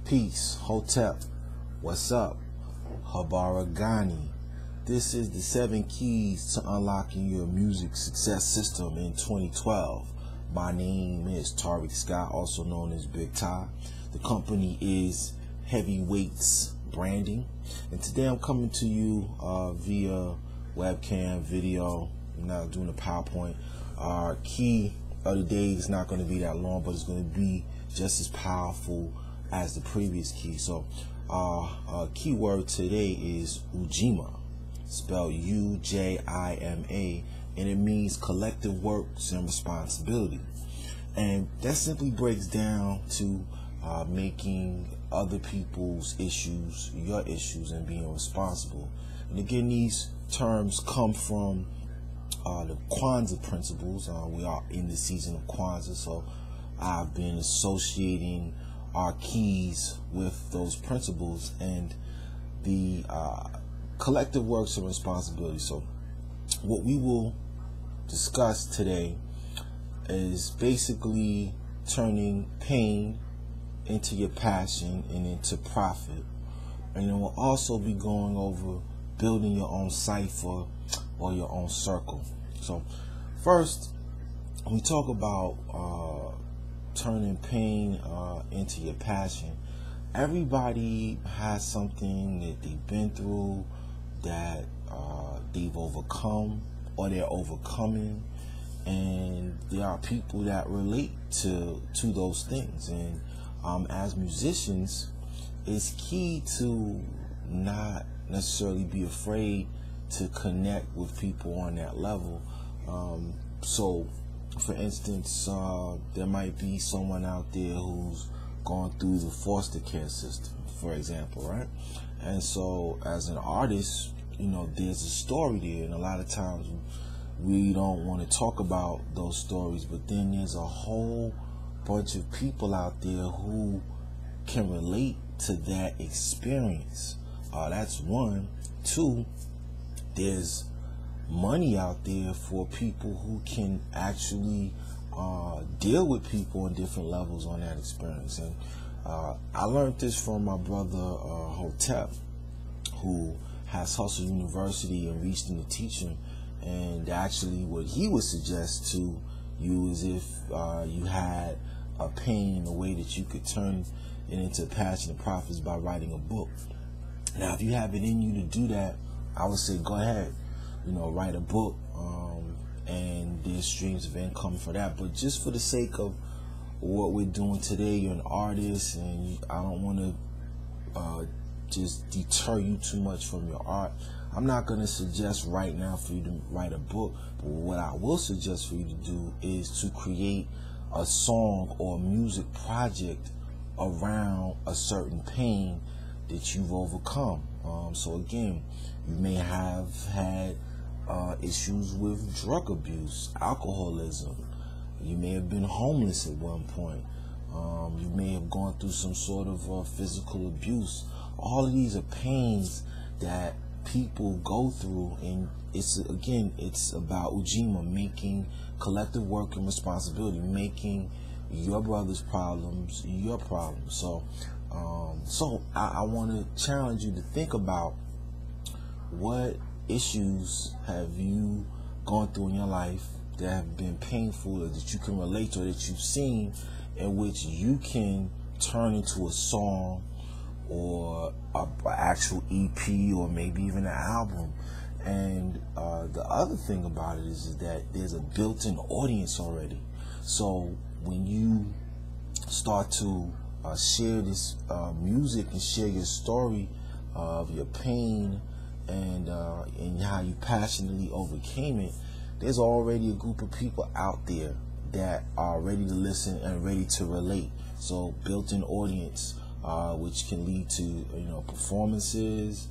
Peace, Hotep, what's up? Habaragani. This is the 7 keys to unlocking your music success system in 2012. My name is Tarik, also known as Big Ty. The company is Heavyweights Branding, and today I'm coming to you via webcam video. I'm not doing a PowerPoint. Our key of the day is not going to be that long, but it's going to be just as powerful as the previous key. So our keyword today is Ujima, spelled U-J-I-M-A, and it means collective works and responsibility. And that simply breaks down to making other people's issues your issues and being responsible. And again, these terms come from the Kwanzaa principles. We are in the season of Kwanzaa, so I've been associating our keys with those principles and the collective works and responsibility. So what we will discuss today is basically turning pain into your passion and into profit. And then we'll also be going over building your own cipher or your own circle. So first, when we talk about turning pain into your passion, everybody has something that they've been through, that they've overcome or they're overcoming, and there are people that relate to those things. And as musicians, it's key to not necessarily be afraid to connect with people on that level. So for instance, there might be someone out there who's gone through the foster care system, for example, right? And so as an artist, you know, there's a story there, and a lot of times we don't want to talk about those stories, but then there's a whole bunch of people out there who can relate to that experience. That's one. Two, there's money out there for people who can actually deal with people on different levels on that experience. And I learned this from my brother Hotep, who has Hustle University and reached into teaching. And actually what he would suggest to you is if you had a pain in a way that you could turn it into passion and profits by writing a book. Now, if you have it in you to do that, I would say go ahead, you know, write a book, and there's streams of income for that. But just for the sake of what we're doing today, you're an artist, and I don't want to just deter you too much from your art. I'm not going to suggest right now for you to write a book, but what I will suggest for you to do is to create a song or a music project around a certain pain that you've overcome. So again, you may have had issues with drug abuse, alcoholism. You may have been homeless at one point. You may have gone through some sort of physical abuse. All of these are pains that people go through, and it's about Ujima, making collective work and responsibility, making your brother's problems your problems. So I want to challenge you to think about what issues have you gone through in your life that have been painful, or that you can relate to, or that you've seen, in which you can turn into a song or an actual EP or maybe even an album. And the other thing about it is that there's a built-in audience already. So when you start to share this music and share your story of your pain and how you passionately overcame it, there's already a group of people out there that are ready to listen and ready to relate. So built-in audience, which can lead to, you know, performances,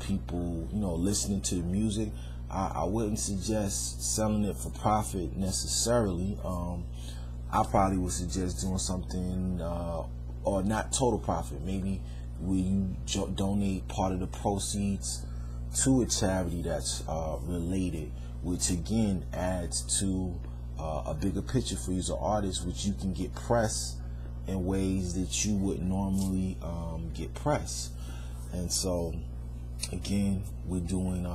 people, you know, listening to the music. I wouldn't suggest selling it for profit necessarily. I probably would suggest doing something, or not total profit, maybe where you donate part of the proceeds to a charity that's related, which again adds to a bigger picture for you as an artist, which you can get press in ways that you would normally get pressed. And so again, we're doing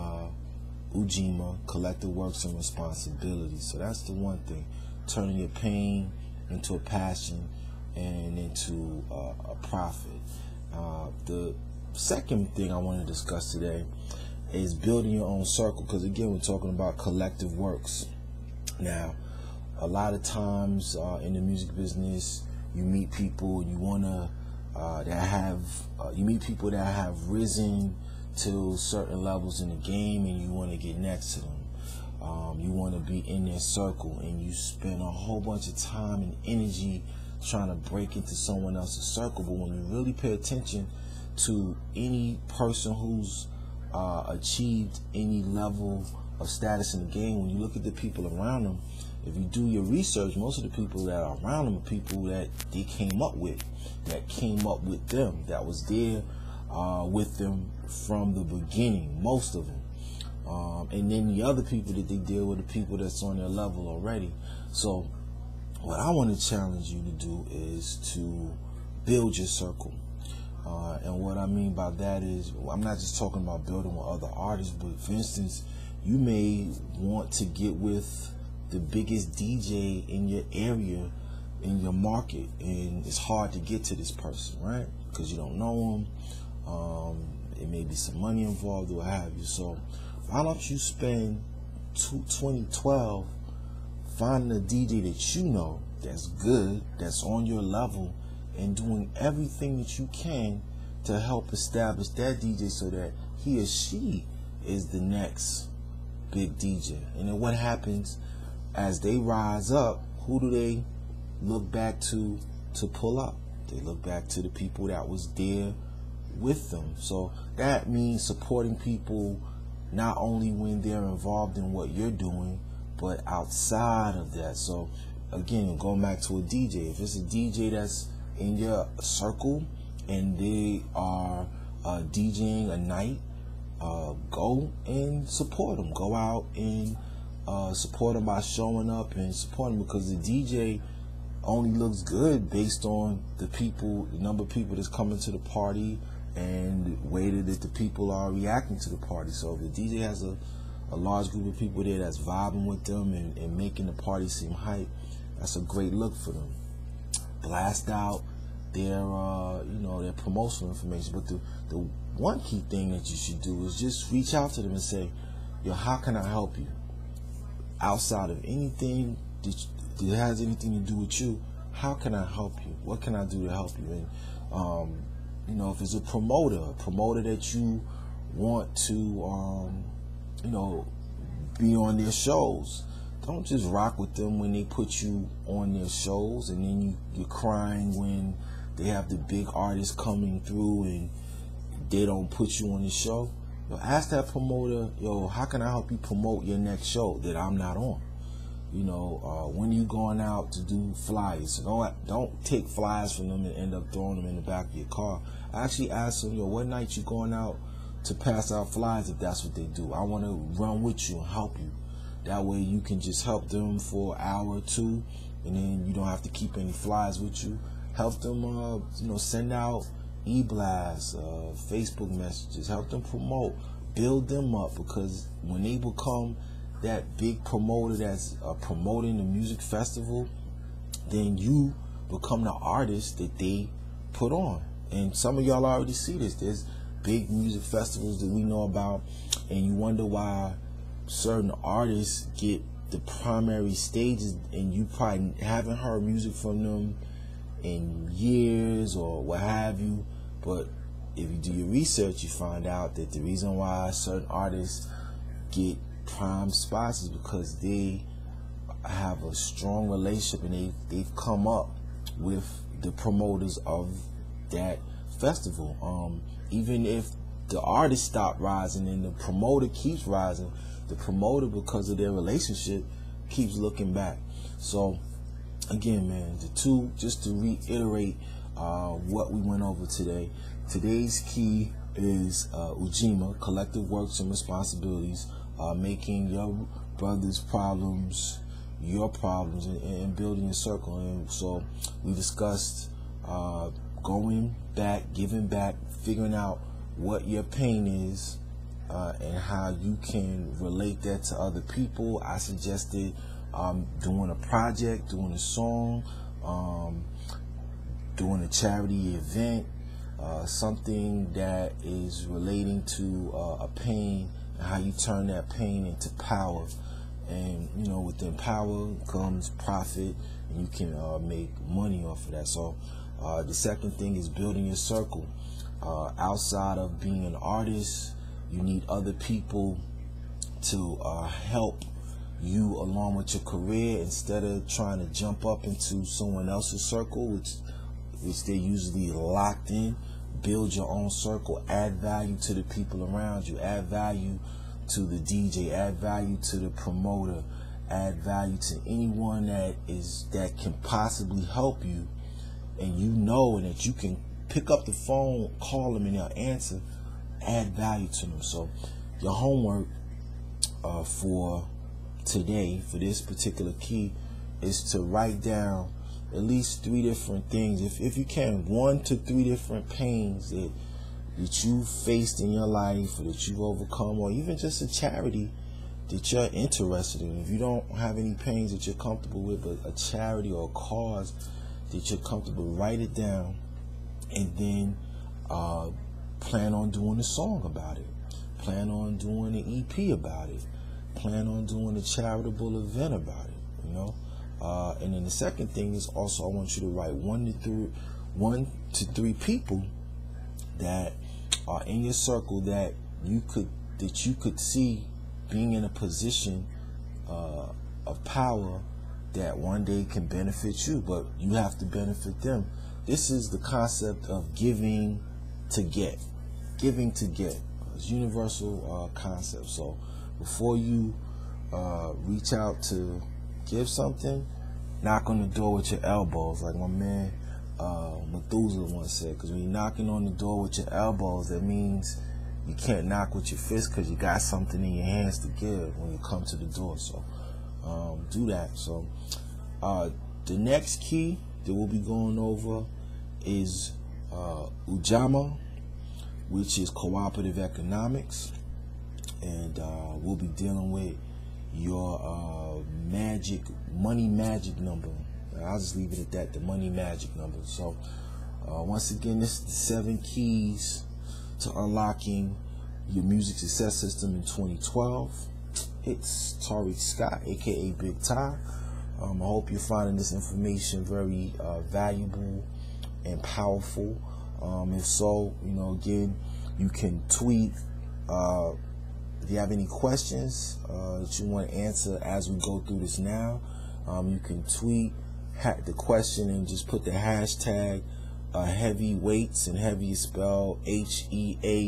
Ujima, collective works and responsibilities. So that's the one thing, turning your pain into a passion and into a profit. The second thing I want to discuss today is building your own circle, because again, we're talking about collective works. Now, a lot of times in the music business, you meet people you wanna you meet people that have risen to certain levels in the game, and you want to get next to them. You want to be in their circle, and you spend a whole bunch of time and energy trying to break into someone else's circle. But when you really pay attention to any person who's achieved any level of status in the game, when you look at the people around them, if you do your research, most of the people that are around them are people that they came up with, them, that was there with them from the beginning, most of them. And then the other people that they deal with, the people that's on their level already. So what I want to challenge you to do is to build your circle. And what I mean by that is, I'm not just talking about building with other artists, but for instance, you may want to get with the biggest DJ in your area, in your market, and it's hard to get to this person, right? Because you don't know him. It may be some money involved or what have you. So why don't you spend 2012 finding a DJ that you know that's good, that's on your level, and doing everything that you can to help establish that DJ so that he or she is the next big DJ. And then what happens as they rise up? Who do they look back to pull up? They look back to the people that was there with them. So that means supporting people not only when they're involved in what you're doing, but outside of that. So again, going back to a DJ, if it's a DJ that's in your circle and they are DJing a night, go and support them. Go out and support them by showing up and supporting them, because the DJ only looks good based on the number of people that's coming to the party and the way that the people are reacting to the party. So if the DJ has a large group of people there that's vibing with them and making the party seem hype, that's a great look for them. Blast out their their promotional information. But the one key thing that you should do is just reach out to them and say, yo, how can I help you? Outside of anything that has anything to do with you, how can I help you? What can I do to help you? And if it's a promoter that you want to be on their shows, don't just rock with them when they put you on their shows, and then you're crying when they have the big artists coming through and they don't put you on the show. Ask that promoter, how can I help you promote your next show that I'm not on? When are you going out to do flyers? Don't take flyers from them and end up throwing them in the back of your car. I actually ask them, what night you going out to pass out flyers, if that's what they do. I want to run with you and help you. That way you can just help them for an hour or two, and then you don't have to keep any flyers with you. Help them, send out e-blasts, Facebook messages. Help them promote, build them up, because when they become that big promoter that's promoting the music festival, then you become the artist that they put on. And some of y'all already see this. There's big music festivals that we know about, and you wonder why certain artists get the primary stages and you probably haven't heard music from them in years or what have you. But if you do your research, you find out that the reason why certain artists get prime spots is because they have a strong relationship and they've come up with the promoters of that festival. Even if the artist stopped rising and the promoter keeps rising, the promoter, because of their relationship, keeps looking back. So again, man, just to reiterate what we went over today, today's key is Ujima, collective works and responsibilities, making your brother's problems your problems and building a circle. And so we discussed going back, giving back, figuring out what your pain is, and how you can relate that to other people. I suggested doing a project, doing a song, doing a charity event, something that is relating to a pain, and how you turn that pain into power. And you know, within power comes profit, and you can make money off of that. So the second thing is building your circle. Outside of being an artist, you need other people to help you along with your career, instead of trying to jump up into someone else's circle, which they're usually locked in. Build your own circle, add value to the people around you, add value to the DJ, add value to the promoter, add value to anyone that can possibly help you, and you know, and that you can pick up the phone, call them, and they'll answer. Add value to them. So your homework for today, for this particular key, is to write down at least 3 different things, if you can, 1 to 3 different pains that you've faced in your life, or that you've overcome, or even just a charity that you're interested in. If you don't have any pains that you're comfortable with, but a charity or a cause that you're comfortable, write it down, and then plan on doing a song about it, plan on doing an EP about it, plan on doing a charitable event about it, you know. And then the second thing is also, I want you to write 1 to 3 people that are in your circle that you could see being in a position of power that one day can benefit you, but you have to benefit them. This is the concept of giving to get. Giving to get. It's a universal concept. So before you reach out to give something, knock on the door with your elbows, like my man Methuselah once said. Because when you're knocking on the door with your elbows, that means you can't knock with your fists, because you got something in your hands to give when you come to the door. So do that. So the next key that we'll be going over is Ujima, which is cooperative economics, and we'll be dealing with your money magic number. I'll just leave it at that, the money magic number. So once again, this is the 7 keys to unlocking your music success system in 2012. It's Tarik Scott, aka Big Ty. I hope you're finding this information very valuable and powerful. If so, you know, again, you can tweet if you have any questions that you want to answer as we go through this now. You can tweet the question and just put the hashtag heavyweights, and heavy is spelled HEAVEEWEIGHTS.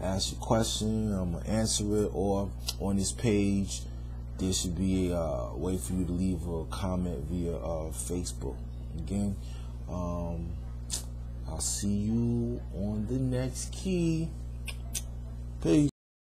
Ask your question, I'm gonna answer it, or on this page there should be a way for you to leave a comment via Facebook. Again, I'll see you on the next key. Peace.